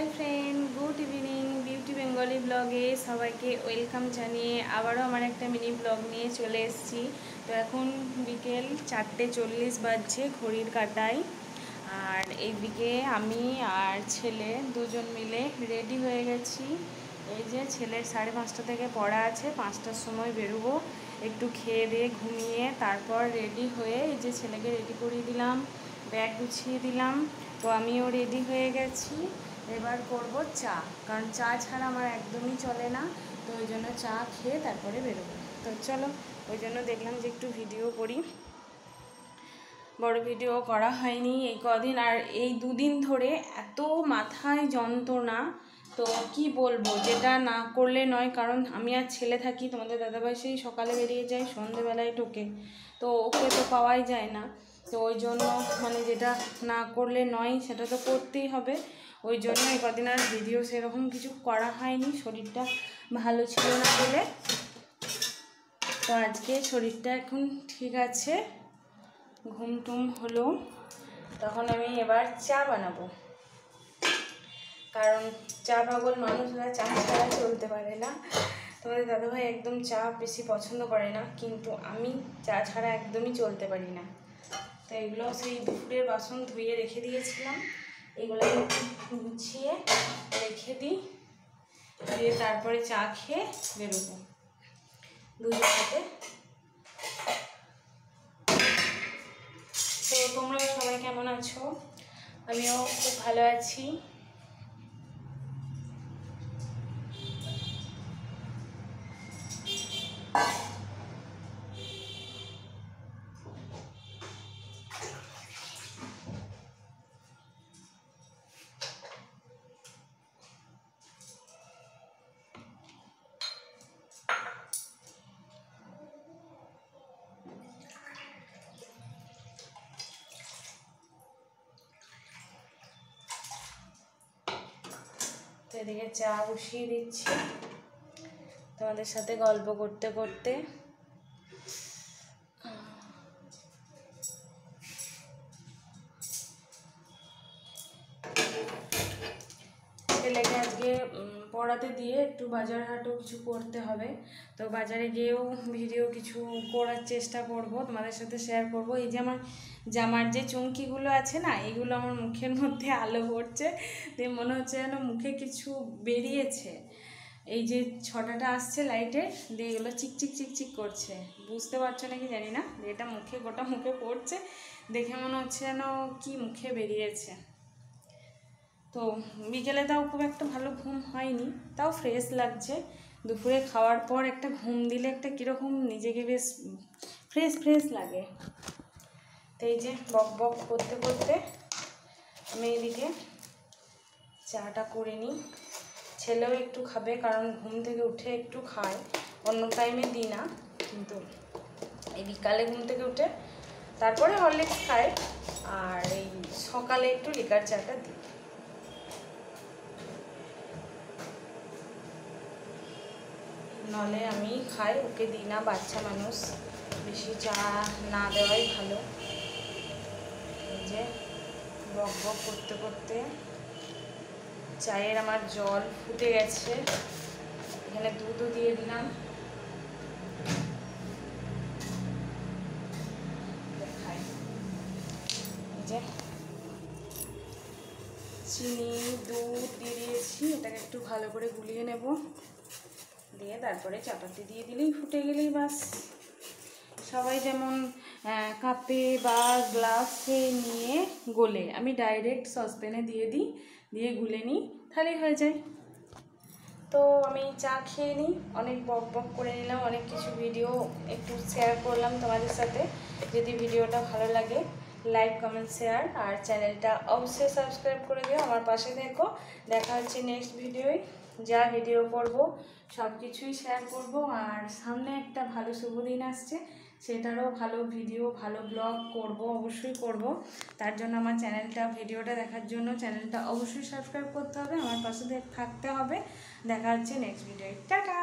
High friend good evening beauty Bengali ব্লগে সবাইকে welcome জানিয়ে আবারও আমার একটা মিনি ব্লগ নিয়ে চলে এসেছি। তো এখন বিকেল 4:40 বাজছে ঘড়ির কাঁটায়। আর এইদিকে আমি আর ছেলে দুজন মিলে রেডি হয়ে গেছি। এই যে ছেলের 5:30 থেকে পড়া আছে, 5টার সময় বেরোবো। একটু খেয়ে দিয়ে ঘুমিয়ে তারপর রেডি হয়ে এই যে ছেলেকে রেডি করিয়ে দিলাম, ব্যাগ গুছিয়ে দিলাম। তো আমিও রেডি হয়ে গেছি। এবার করব চা, কারণ চা ছাড়া আমার একদমই চলে না। তো ওই জন্য চা খেয়ে তারপরে বেরোবো। তো চলো, ওই জন্য দেখলাম যে একটু ভিডিও করি। বড় ভিডিও করা হয়নি এই কদিন, আর এই দুদিন ধরে এত মাথায় যন্ত্রণা, তো কি বলবো, যেটা না করলে নয়। কারণ আমি আর ছেলে থাকি, তোমাদের দাদাভাই সেই সকালে বেরিয়ে যায়, সন্ধেবেলায় ঢোকে, তো ওকে তো পাওয়াই যায় না। তো ওই জন্য যেটা না করলে নয়, সেটা তো করতেই হবে। ওই জন্য এই কদিন আর ভিডিও সেরকম কিছু করা হয়নি, শরীরটা ভালো ছিল না বলে। তো আজকে শরীরটা এখন ঠিক আছে, ঘুম টুম হলো। তখন আমি এবার চা বানাবো, কারণ চা পাগল মানুষরা চা ছাড়া চলতে পারে না। তোমাদের দাদাভাই একদম চা বেশি পছন্দ করে না, কিন্তু আমি চা ছাড়া একদমই চলতে পারি না। তো এগুলো সেই দুপুরের বাসন ধুয়ে রেখে দিয়েছিলাম, এগুলো গুছিয়ে রেখে দিই, দিয়ে তারপরে চা খেয়ে বেরোবো দুজন সাথে। তো তোমরা সবাই কেমন আছো? আমিও খুব ভালো আছি। তো এদিকে চা বসিয়ে দিচ্ছি তোমাদের সাথে গল্প করতে করতে। ছেলেকে আজকে পড়াতে দিয়ে একটু বাজার হাটও কিছু করতে হবে। তো বাজারে গিয়েও ভিডিও কিছু করার চেষ্টা করব, তোমাদের সাথে শেয়ার করব। এই যে আমার জামার যে চুমকিগুলো আছে না, এগুলো আমার মুখের মধ্যে আলো পড়ছে, দিয়ে মনে হচ্ছে যেন মুখে কিছু বেরিয়েছে। এই যে ছটাটা আসছে লাইটের, দিয়ে এগুলো চিকচিক চিকচিক করছে, বুঝতে পারছো নাকি জানি না। এটা মুখে, গোটা মুখে পড়ছে, দেখে মনে হচ্ছে যেন কি মুখে বেরিয়েছে। তো বিকেলে তাও খুব একটা ভালো ঘুম হয়নি, তাও ফ্রেশ লাগছে। দুপুরে খাওয়ার পর একটা ঘুম দিলে একটা কীরকম নিজেকে বেশ ফ্রেশ ফ্রেশ লাগে। তো এই যে বক বক করতে করতে আমি এদিকে চাটা করে নিই। ছেলেও একটু খাবে, কারণ ঘুম থেকে উঠে একটু খায়, অন্য টাইমে দিই না, কিন্তু এই বিকালে ঘুম থেকে উঠে তারপরে হরলিক্স খায়, আর এই সকালে একটু লিকার চাটা দিই। নলে আমি খাই, ওকে দিই না, বাচ্চা মানুষ, বেশি চা না দেওয়াই ভালো। এই যে বক বক করতে করতে চায়ের আমার জল ফুটে গেছে, এখানে দুধও দিয়ে দিলাম। দেখাই, এই যে চিনি দুধ দিয়ে দিয়েছি, এটাকে একটু ভালো করে গুলিয়ে নেব, দিয়ে তারপরে চাপাতি দিয়ে দিলেই ফুটে গেলেই বাস। সবাই যেমন কাপে বা গ্লাসে নিয়ে গলে, আমি ডাইরেক্ট সসপ্যানে দিয়ে দিই, দিয়ে গুলে নিই, তাহলেই হয়ে যায়। তো আমি চা খেয়ে নিই, অনেক বক বক করে নিলাম, অনেক কিছু ভিডিও একটু শেয়ার করলাম তোমাদের সাথে। যদি ভিডিওটা ভালো লাগে লাইক কমেন্ট শেয়ার, আর চ্যানেলটা অবশ্যই সাবস্ক্রাইব করে দিও, আমার পাশে দেখো। দেখা হচ্ছে নেক্সট ভিডিওয়, যা ভিডিও করব সব কিছুই শেয়ার করব। আর সামনে একটা ভালো শুভ দিন আসছে, সেটারও ভালো ভিডিও, ভালো ব্লগ করব, অবশ্যই করব। তার জন্য আমার চ্যানেলটা, ভিডিওটা দেখার জন্য চ্যানেলটা অবশ্যই সাবস্ক্রাইব করতে হবে, আমার পাশে থাকতে হবে। দেখা হচ্ছে নেক্সট ভিডিওয়, টাটা।